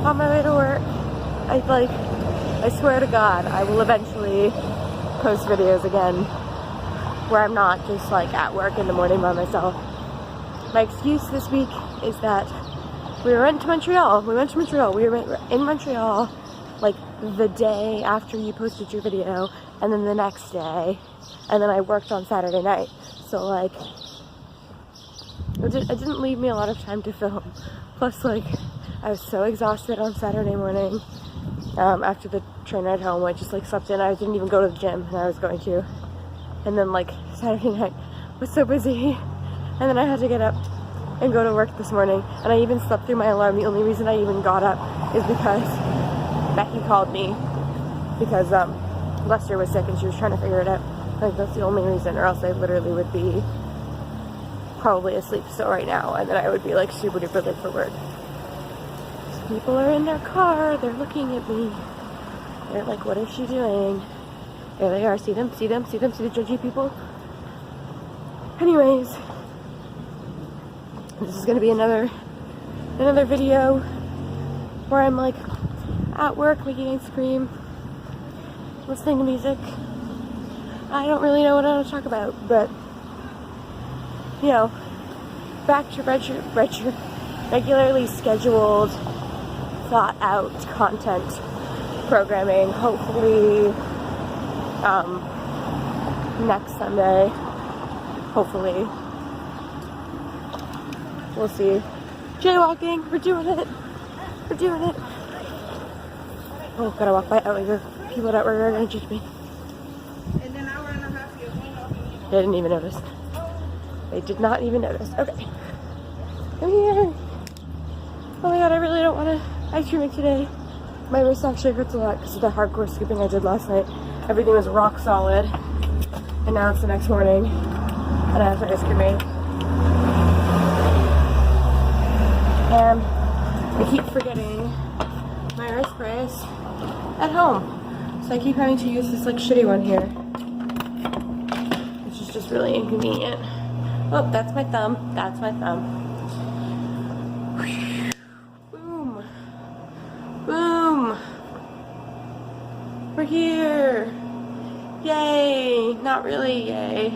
on my way to work. I swear to God, I will eventually post videos again where I'm not just like at work in the morning by myself. My excuse this week is that we went to Montreal. We went to Montreal. We were in Montreal like the day after you posted your video, and then the next day, and then I worked on Saturday night. So like, it didn't leave me a lot of time to film. Plus, like, I was so exhausted on Saturday morning after the train ride home. I just like slept in. I didn't even go to the gym, and I was going to. And then like Saturday night was so busy, and then I had to get up and go to work this morning. And I even slept through my alarm. The only reason I even got up is because Becky called me because Lester was sick and she was trying to figure it out. Like, that's the only reason, or else I literally would be probably asleep still right now, and then I would be like super duper late for work. So people are in their car, they're looking at me. They're like, what is she doing? There they are, see them, see them, see them, see the judgy people? Anyways, this is gonna be another video where I'm like at work making ice cream, listening to music. I don't really know what I want to talk about, but you know, back to regularly scheduled, thought out content programming. Hopefully next Sunday, hopefully. We'll see. Jaywalking, we're doing it. We're doing it. Oh, gotta walk by Outlander. People that were gonna judge me. In an hour and a half, you're going up. They didn't even notice. They did not even notice. Okay. Come here. Oh my god, I really don't want to ice cream it today. My wrist actually hurts a lot because of the hardcore scooping I did last night. Everything was rock solid. And now it's the next morning. And I have to ice cream it. And I keep forgetting my wrist brace at home. So I keep having to use this like shitty one here. Which is just really inconvenient. Oh, that's my thumb. That's my thumb. Boom. Boom. We're here. Yay. Not really yay.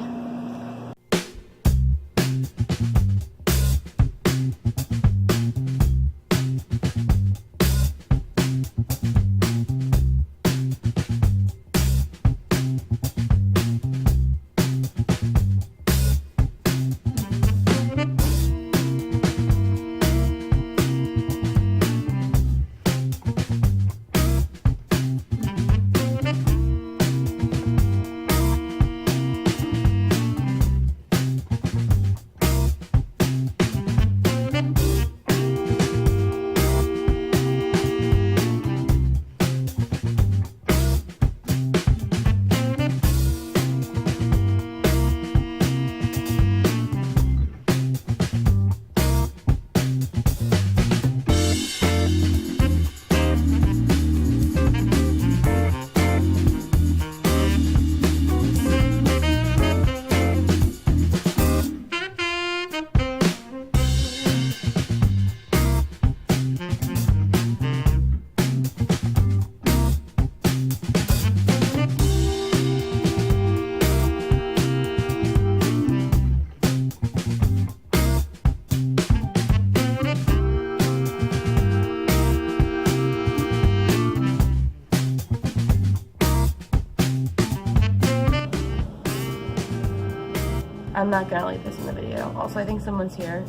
I'm not gonna leave this in the video. Also, I think someone's here.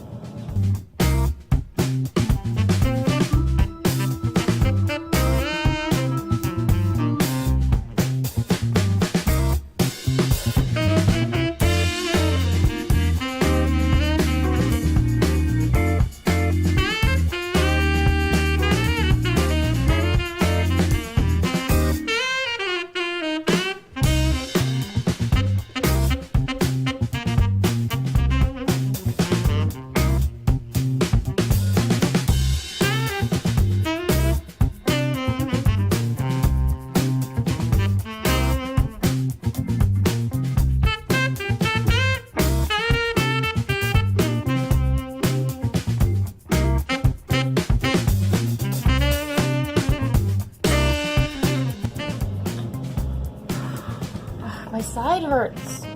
hurts. I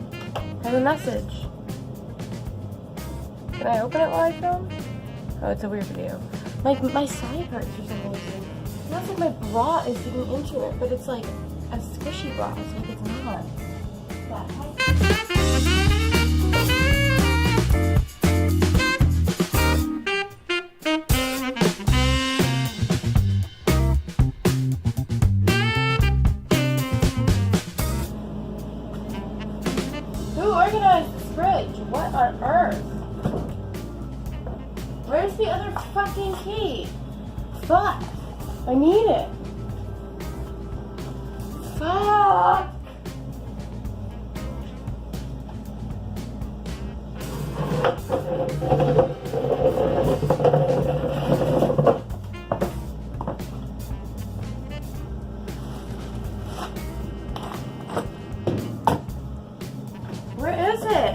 have a message. Can I open it while I film? Oh, it's a weird video. My side hurts for some reason. It looks like my bra is digging into it, but it's like a squishy bra. It's like it's not. Who organized this fridge? What on earth? Where's the other fucking key? Fuck! I need it. Fuck! Where is it?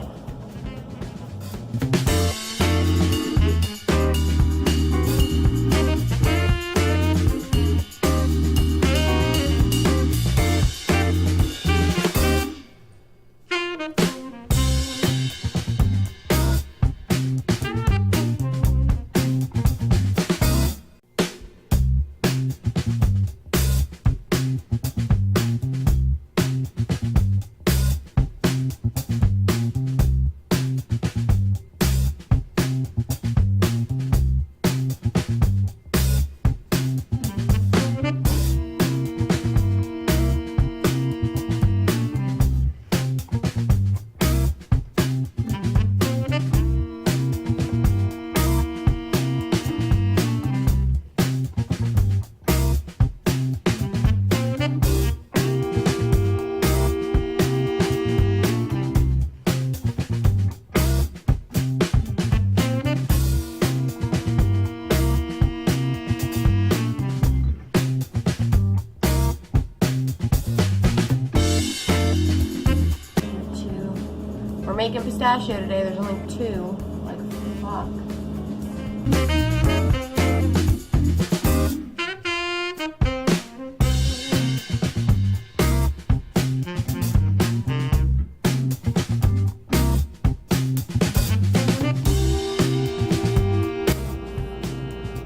We're making pistachio today. There's only 2. Like, fuck.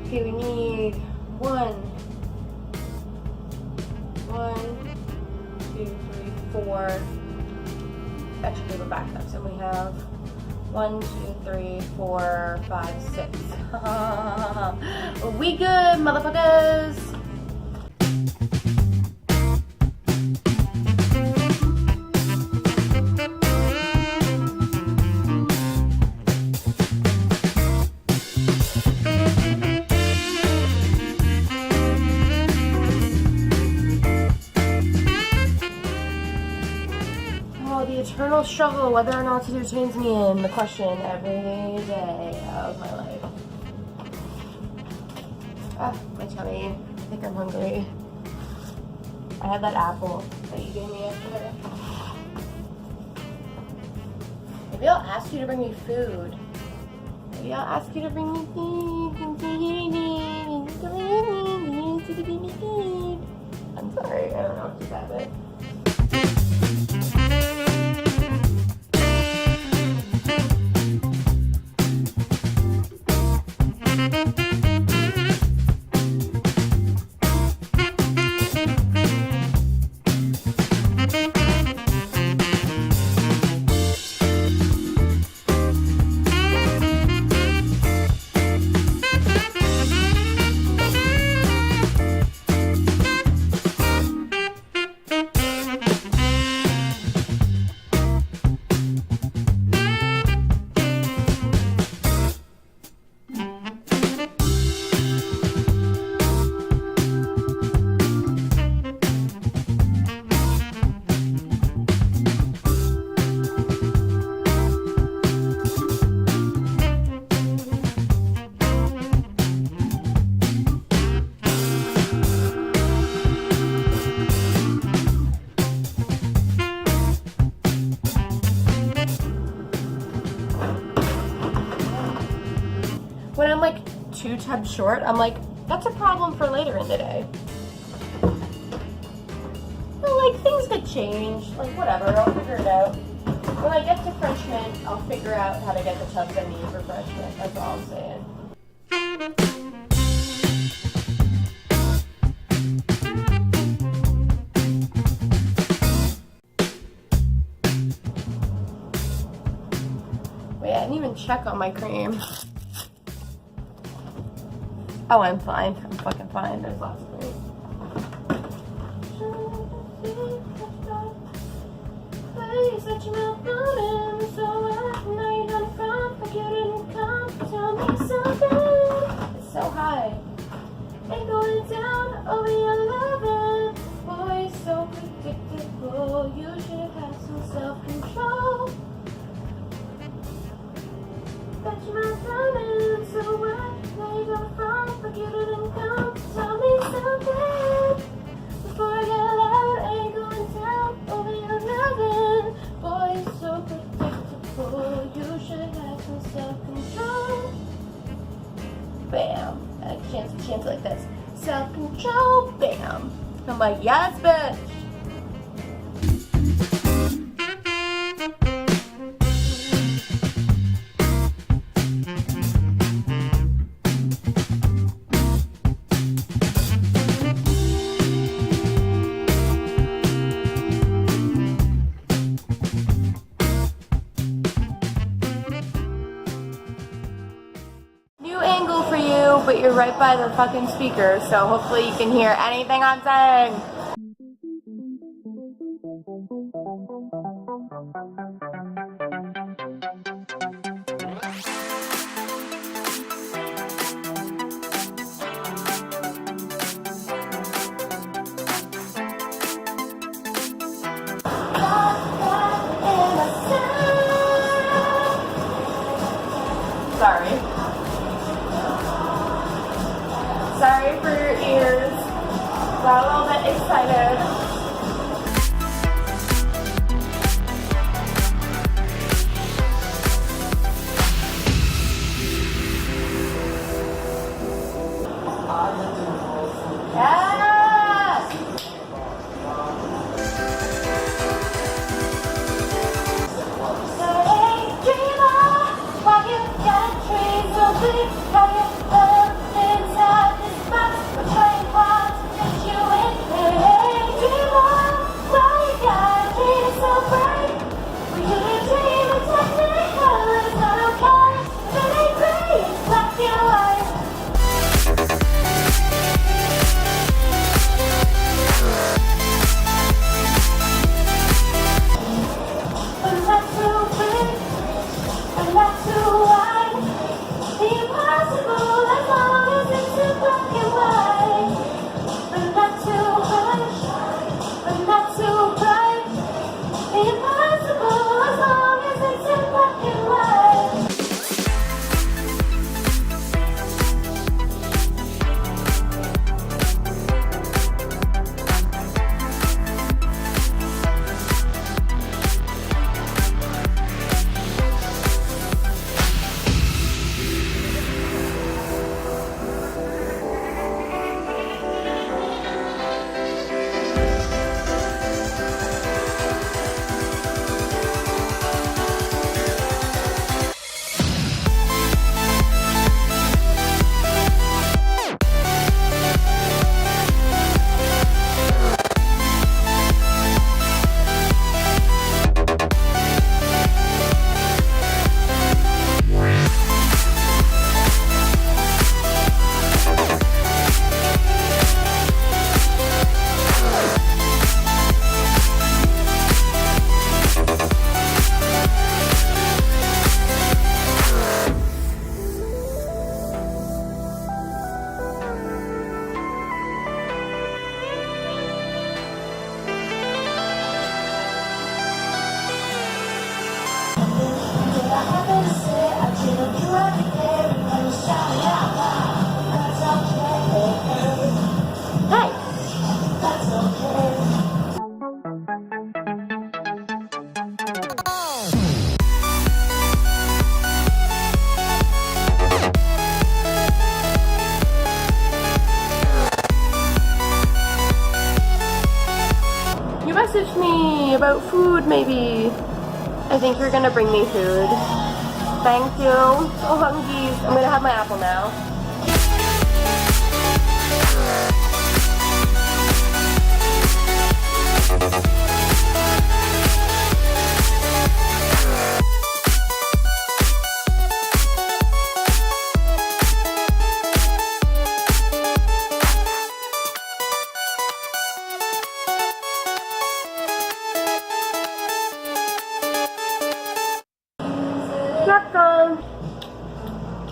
Okay, we need 1, 2, 3, 4. Extra paper backup. So we have 1, 2, 3, 4, 5, 6. We good, motherfuckers. The eternal struggle whether or not to do Chains Me In, the question every day of my life. Ah, my tummy. I think I'm hungry. I had that apple that you gave me yesterday. Maybe I'll ask you to bring me food. Maybe I'll ask you to bring me food. I'm sorry, I don't know what to do that with. When I'm like 2 tubs short, I'm like, that's a problem for later in the day. But like things could change. Like whatever, I'll figure it out. When I get to freshman, I'll figure out how to get the tubs I need for freshman. That's all I'm saying. Wait, I didn't even check on my cream. Oh, I'm fine. I'm fucking fine. There's lots of cream. Set your mouth on him, so I know you're gonna come, but you didn't come. Tell me something. It's so high. Ain't going down over your loving. Boy, so predictable. You should have some self-control. Set your mouth on him, so I know you're gonna come, but you didn't come. Tell me something. Before I get loud, ain't going down over your loving. Boy, so predictable. You should have some self-control. Bam. I chant it like this. Self-control. Bam. I'm like, yes, bitch. But you're right by the fucking speaker, so hopefully you can hear anything I'm saying. Sorry. Sorry for your ears. Got a little bit excited. Yes! Say, dreamer, why you got trees so big? How you love inside this box? We're trying hard to get you in. Hey, dreamer, why you got trees so bright? We could dream of technicolor, it's not okay. But they gray, it's black and white. I'm not too big, I'm not too wide. The impossible as long as it's in black and white. I'm not too harsh, I'm not too bright. The impossible as long as it's in black and white. messaged me about food, maybe. I think you're gonna bring me food. Thank you. So hungry. I'm gonna have my apple now.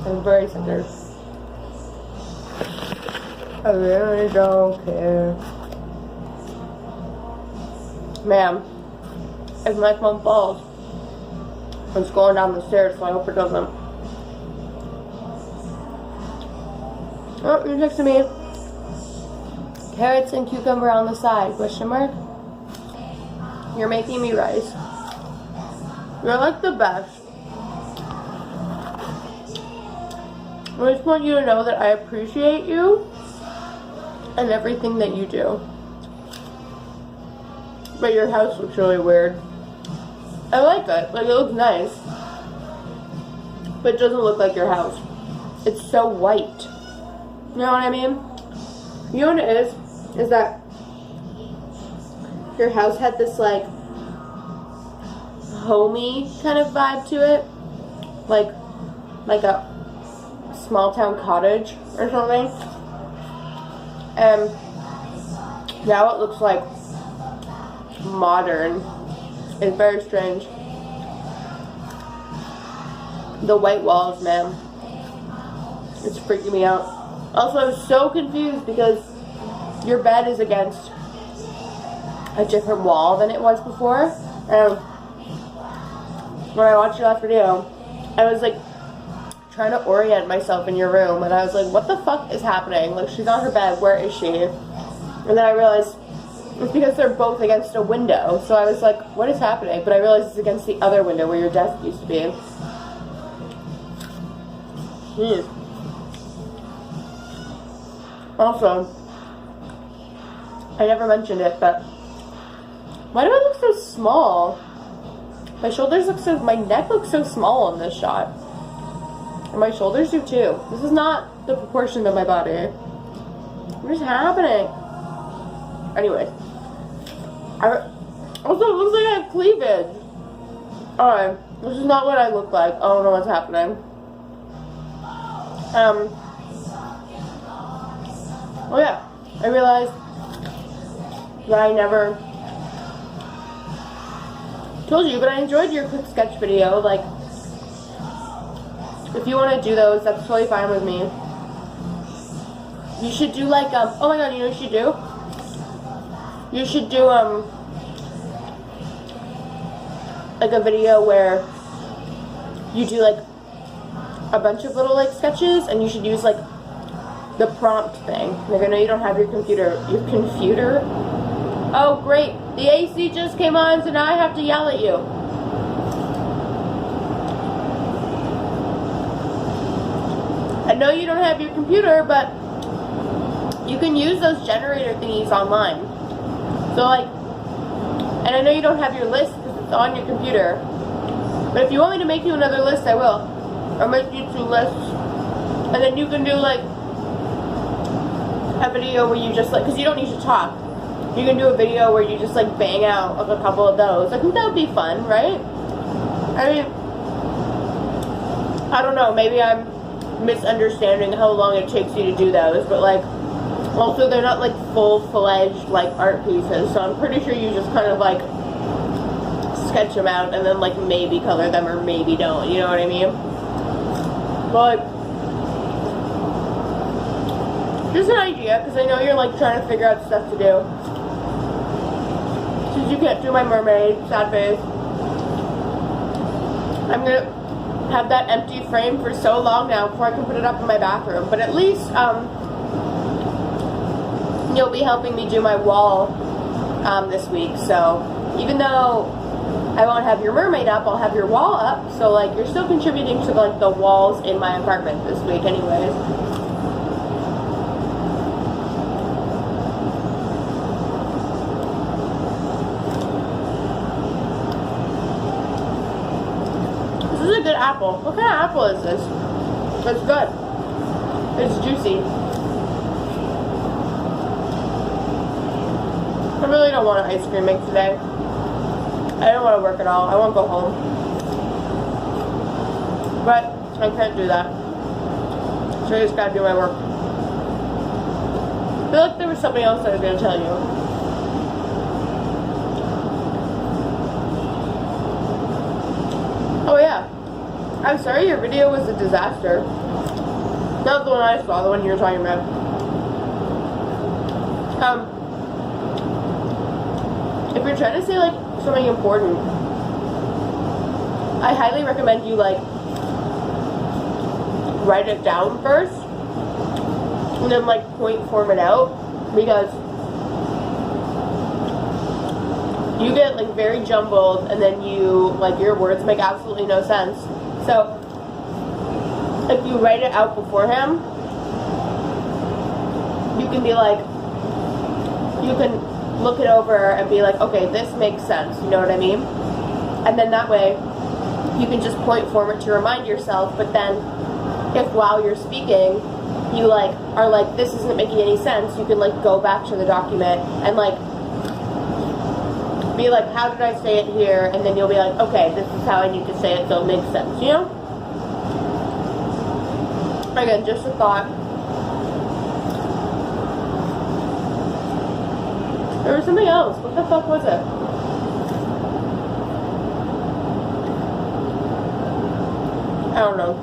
I'm very tender. I really don't care. Ma'am, if my phone falls, it's going down the stairs, so I hope it doesn't. Oh, you're next to me. Carrots and cucumber on the side, question mark? You're making me rice. You're like the best. I just want you to know that I appreciate you and everything that you do. But your house looks really weird. I like it. Like, it looks nice. But it doesn't look like your house. It's so white. You know what I mean? You know what it is? Is that your house had this, like, homey kind of vibe to it. Like a small town cottage or something, and now it looks like modern. It's very strange. The white walls, man, it's freaking me out. Also, I was so confused because your bed is against a different wall than it was before, and when I watched your last video, I was like trying to orient myself in your room, and I was like, what the fuck is happening? Like, she's on her bed, where is she? And then I realized it's because they're both against a window, so I was like, what is happening? But I realized it's against the other window where your desk used to be. Also, I never mentioned it, but why do I look so small? My shoulders look so, my neck looks so small on this shot. And my shoulders do too. This is not the proportion of my body. What is happening? Anyways. Also, it looks like I have cleavage. Alright. This is not what I look like. I don't know what's happening. Oh yeah. I realized that I never told you, but I enjoyed your quick sketch video. Like, if you want to do those, that's totally fine with me. You should do like, oh my god, you know what you should do? You should do, like a video where you do like a bunch of little like sketches, and you should use like the prompt thing. Like, I know you don't have your computer. Oh great, the AC just came on, so now I have to yell at you. I know you don't have your computer, but you can use those generator thingies online. So like, and I know you don't have your list because it's on your computer, but if you want me to make you another list, I will. I'll make you 2 lists, and then you can do like a video where you just like, because you don't need to talk, you can do a video where you just like bang out like a couple of those. I think that would be fun, right? I mean, I don't know, maybe I'm misunderstanding how long it takes you to do those, but like, also they're not like full-fledged like art pieces, so I'm pretty sure you just kind of like sketch them out and then like maybe color them or maybe don't, you know what I mean? But just an idea, because I know you're like trying to figure out stuff to do. Since you can't do my mermaid, sad face, I'm gonna have that empty frame for so long now before I can put it up in my bathroom. But at least you'll be helping me do my wall this week. So even though I won't have your mermaid up, I'll have your wall up. So like, you're still contributing to like the walls in my apartment this week anyways. apple. What kind of apple is this? It's good. It's juicy. I really don't want an ice cream make today. I don't want to work at all. I want to go home. But I can't do that. So I just gotta do my work. I feel like there was something else I was gonna tell you. Oh yeah. I'm sorry your video was a disaster. Not the one I saw, the one you were talking about. If you're trying to say like something important, I highly recommend you like write it down first and then like point form it out, because you get like very jumbled and then you like your words make absolutely no sense. So if you write it out beforehand, you can be like, you can look it over and be like, okay, this makes sense, you know what I mean? And then that way you can just point form it to remind yourself. But then if while you're speaking you like are like, this isn't making any sense, you can like go back to the document and like be like, how did I say it here? And then you'll be like, okay, this is how I need to say it so it makes sense, you know? Again, just a thought. There was something else. What the fuck was it? I don't know.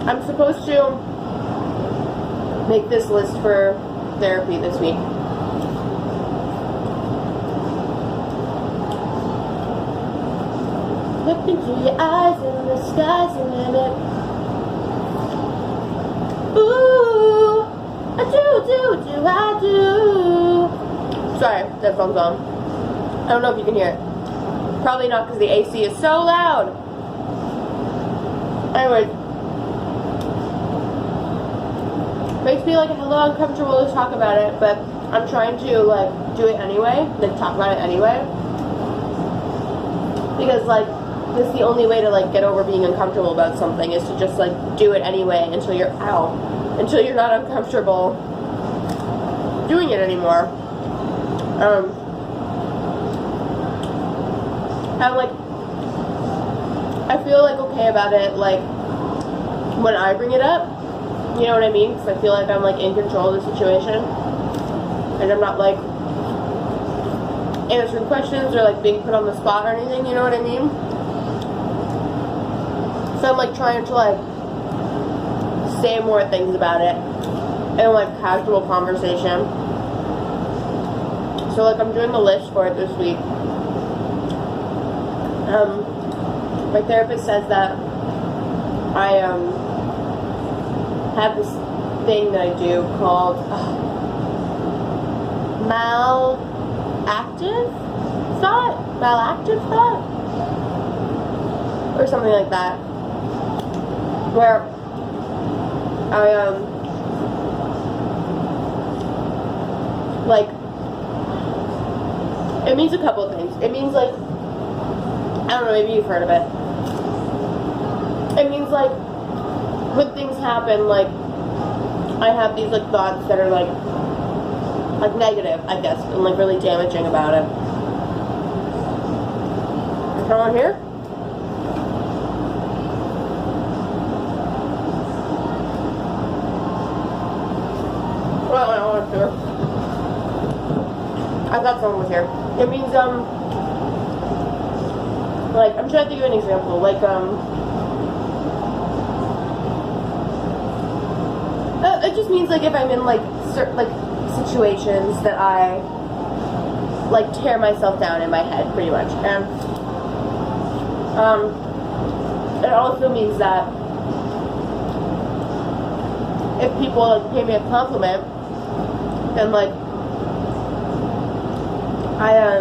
I'm supposed to make this list for therapy this week. Look into your eyes and the sky's the limit. Ooh, I do. Sorry, that phone's on. I don't know if you can hear it. Probably not, because the AC is so loud. Anyway, makes me like a little uncomfortable to talk about it, but I'm trying to like do it anyway, like talk about it anyway, because like this is the only way to like get over being uncomfortable about something, is to just like do it anyway until you're until you're not uncomfortable doing it anymore. I'm like, I feel like okay about it like when I bring it up, you know what I mean? Because I feel like I'm like in control of the situation and I'm not like answering questions or like being put on the spot or anything, you know what I mean? So I'm like trying to like say more things about it in like casual conversation. So like I'm doing a list for it this week. My therapist says that I have this thing that I do called malactive thought, or something like that, where I like, it means a couple of things. It means like, I don't know, maybe you've heard of it. It means like when things happen, like I have these like thoughts that are like negative, I guess, and like really damaging about it. Come on here. Well, I don't want to. I thought someone was here. It means like, I'm trying to think of an example. Like it just means like if I'm in like certain like situations that I like tear myself down in my head, pretty much. And it also means that if people like pay me a compliment, then like I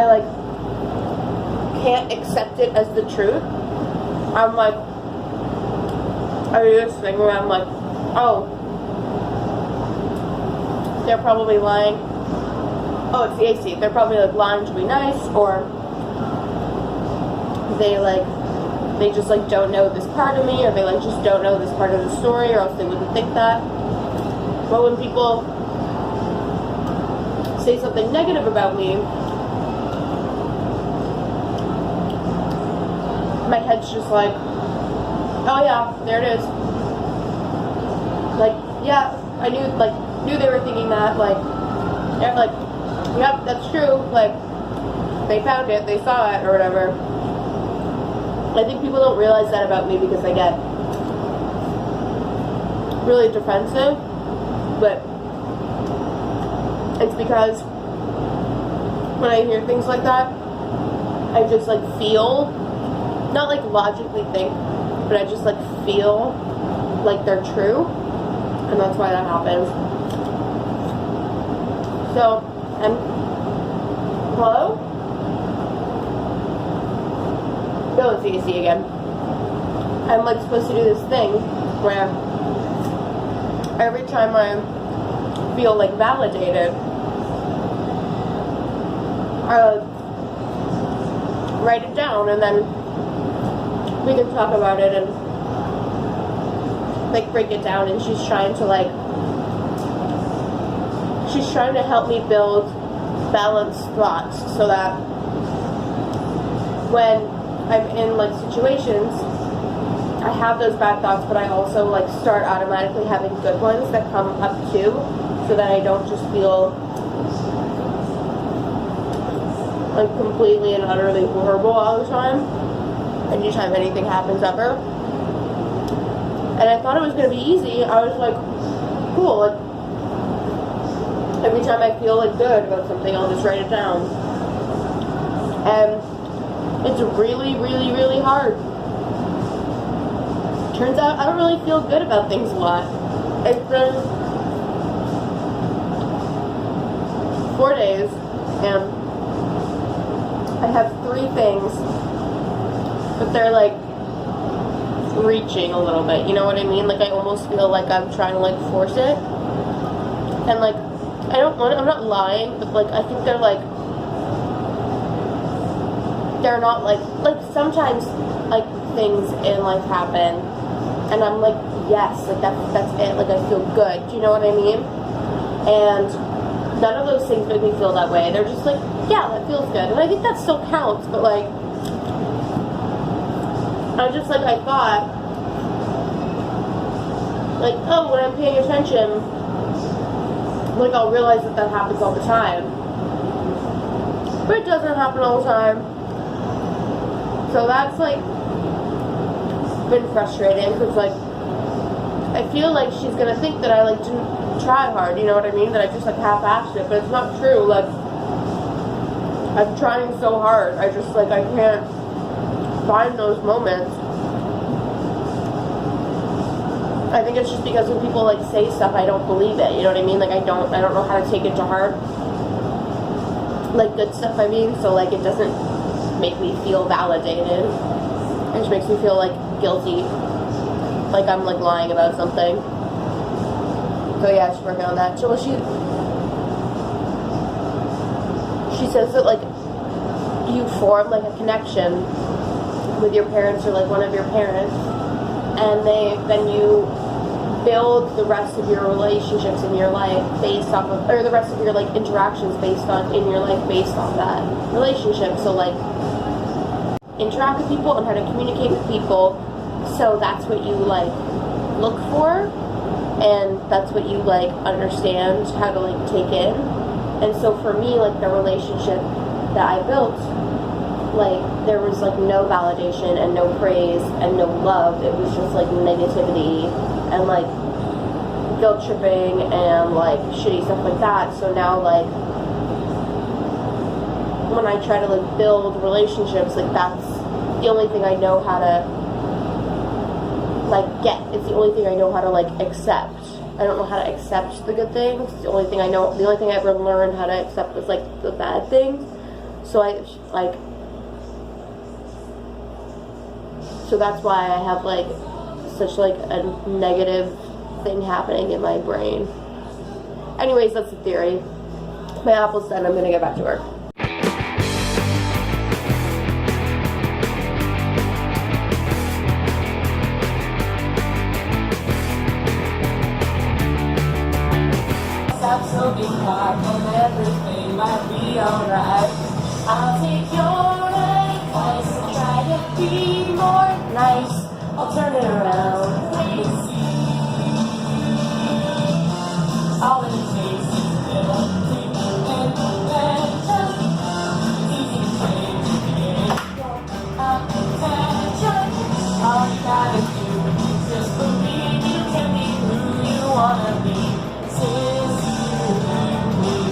like can't accept it as the truth. I'm like, I do this thing where I'm like, oh, they're probably lying. Oh, it's the AC. They're probably like lying to be nice, or they just like don't know this part of me, or they like just don't know this part of the story, or else they wouldn't think that. But when people say something negative about me, my head's just like, oh yeah, there it is. Like, yeah, I knew they were thinking that, like, yeah, like, yep, that's true, like, they found it, they saw it, or whatever. I think people don't realize that about me because I get really defensive, but it's because when I hear things like that, I just like feel, not like logically think, but I just like feel like they're true, and that's why that happens. So, hello? Go and CAC again. I'm like supposed to do this thing where every time I feel like validated, I write it down, and then we can talk about it and like break it down. And she's trying to help me build balanced thoughts so that when I'm in like situations, I have those bad thoughts, but I also like start automatically having good ones that come up too, so that I don't just feel like completely and utterly horrible all the time, anytime anything happens ever. And I thought it was gonna be easy. I was like, cool, like every time I feel like good about something, I'll just write it down. And it's really, really, really hard. Turns out I don't really feel good about things a lot. It's been 4 days, and I have 3 things, but they're like reaching a little bit, you know what I mean? Like I almost feel like I'm trying to like force it, and like I'm not lying, but like I think they're not like sometimes like things in life happen and I'm like, yes, like that's it, like I feel good, do you know what I mean? And none of those things make me feel that way. They're just like, yeah, that feels good, and I think that still counts, but like I thought like, oh, when I'm paying attention, like I'll realize that happens all the time, but it doesn't happen all the time. So that's like been frustrating, because like I feel like she's gonna think that I like didn't try hard, you know what I mean? That I just like half-assed it, but it's not true. Like I'm trying so hard. I just like I can't find those moments. I think it's just because when people like say stuff, I don't believe it. You know what I mean? Like I don't know how to take it to heart. Like good stuff, I mean. So like it doesn't make me feel validated. It just makes me feel like guilty, like I'm like lying about something. So yeah, she's working on that. So she says that like you form like a connection with your parents or like one of your parents, and then you build the rest of your relationships in your life based off of, or the rest of your like interactions in your life based on that relationship. So like interact with people and how to communicate with people, so that's what you like look for, and that's what you like understand how to like take in. And so for me, like the relationship that I built, like there was like no validation and no praise and no love. It was just like negativity and like guilt tripping and like shitty stuff like that. So now like when I try to like build relationships, like that's the only thing I know how to like get. It's the only thing I know how to like accept. I don't know how to accept the good things. It's the only thing I know. The only thing I ever learned how to accept was like the bad things. So that's why I have like such like a negative thing happening in my brain. Anyways, that's the theory. My apple's done. I'm gonna get back to work. have smoking hot and everything might be alright. I'll take your advice and try to be more nice. I'll turn it around, wait and see. All it takes is a little deeper intervention. Easy to change if you get your attention. All you gotta do is just believe you can be who you wanna be. This is you.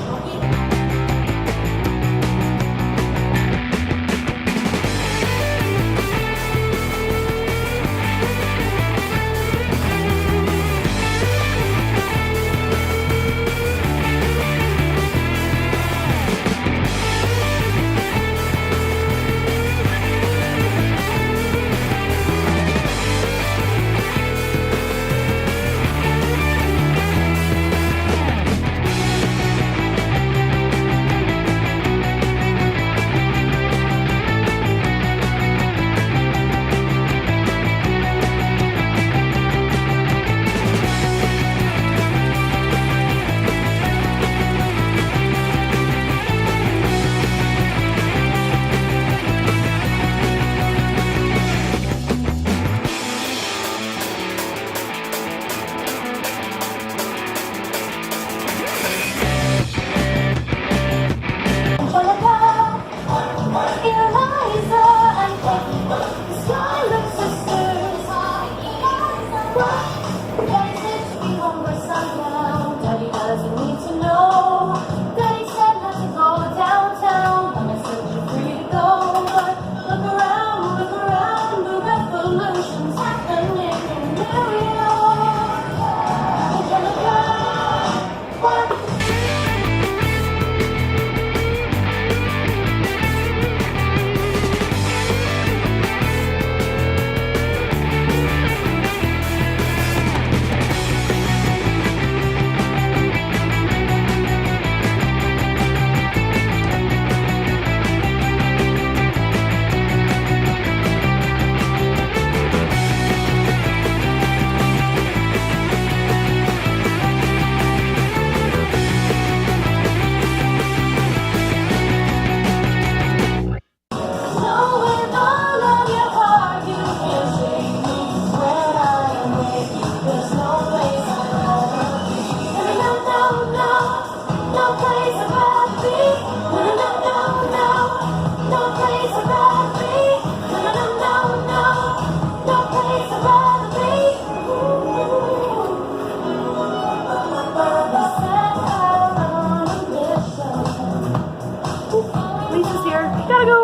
Lisa's here. Gotta go.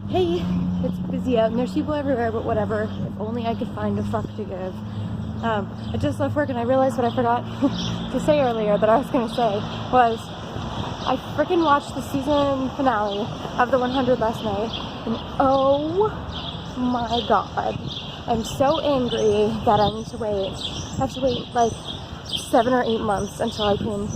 Hey, it's busy out and there's people everywhere, but whatever. If only I could find a fuck to give. I just left work and I realized what I forgot to say earlier that I was gonna say was I freaking watched the season finale of The 100 last night, and oh my god, I'm so angry that I need to wait. I have to wait like 7 or 8 months until I can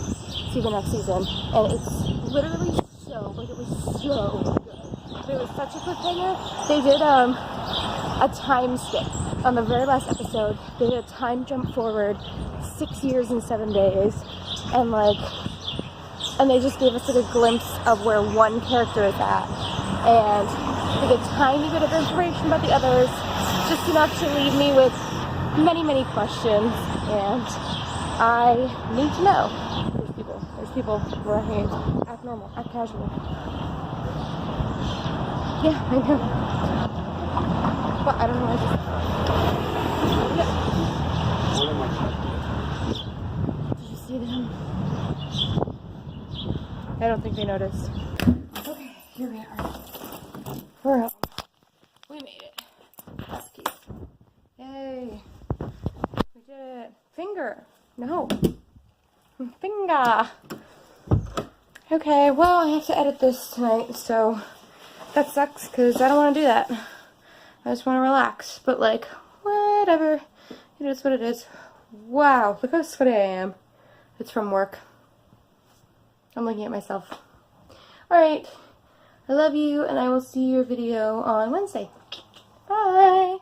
see the next season, and it's literally so, like, it was so good. It was such a cliffhanger. They did a time skip on the very last episode. They did a time jump forward 6 years and 7 days, and they just gave us like a glimpse of where one character is at, and like a tiny bit of information about the others, just enough to leave me with many questions, and I need to know. There's people where I hate. Act normal, act casual. Yeah, I know. But I don't know, Did you see them? I don't think they noticed. Okay, here we are. We're home. We made it. That's cute. Yay. We did it. Finger. No. Finger. Okay, well, I have to edit this tonight, so that sucks because I don't want to do that. I just want to relax. But, like, whatever. It is what it is. Wow, look how sweaty I am. It's from work. I'm looking at myself. Alright. I love you, and I will see your video on Wednesday. Bye!